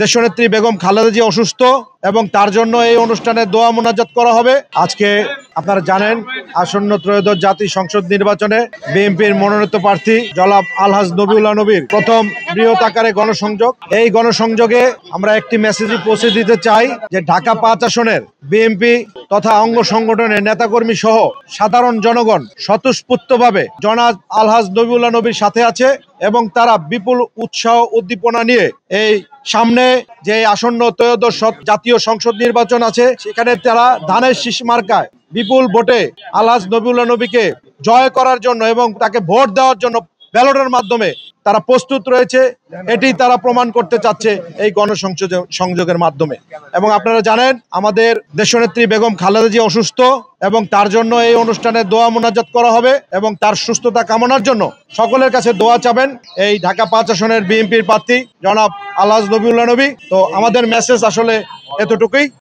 দেশনেত্রী বেগম খালেদা জিয়া অসুস্থ এবং তার জন্য এই অনুষ্ঠানে দোয়া মোনাজাত করা হবে। আজকে আপনারা জানেন আসন্ন ত্রয়োদশ জাতীয় সংসদ নির্বাচনে বিএনপির মনোনীত প্রার্থী জনাব আলহাজ নবিউল্লাহ নবীর প্রথম বৃহৎ আকারে গণসংযোগ। এই গণসংযোগে আমরা একটি মেসেজই পৌঁছে দিতে চাই যে ঢাকা ৫ আসনের বিএনপি তথা অঙ্গ সংগঠনের নেতাকর্মী সহ সাধারণ জনগণ স্বতঃস্ফূর্তভাবে জনাব আলহাজ নবিউল্লাহ নবীর সাথে আছে এবং তারা বিপুল উৎসাহ উদ্দীপনা নিয়ে এই সামনে যে আসন্ন ত্রয়োদশ জাতীয় সংসদ নির্বাচন আছে সেখানে তারা ধানের শীষ মার্কায় বিপুল ভোটে আলহাজ নবিউল্লাহ নবীকে জয় করার জন্য এবং তাকে ভোট দেওয়ার জন্য ব্যালটের মাধ্যমে তারা প্রস্তুত রয়েছে। এটি তারা প্রমাণ করতে চাচ্ছে এই গণসংযোগের মাধ্যমে। এবং আপনারা জানেন আমাদের দেশনেত্রী বেগম খালেদা জিয়া অসুস্থ এবং তার জন্য এই অনুষ্ঠানে দোয়া মোনাজাত করা হবে এবং তার সুস্থতা কামনার জন্য সকলের কাছে দোয়া চাবেন এই ঢাকা ৫ আসনের বিএনপির প্রার্থী জনাব আলহাজ নবিউল্লাহ নবী। তো আমাদের মেসেজ আসলে এতটুকুই।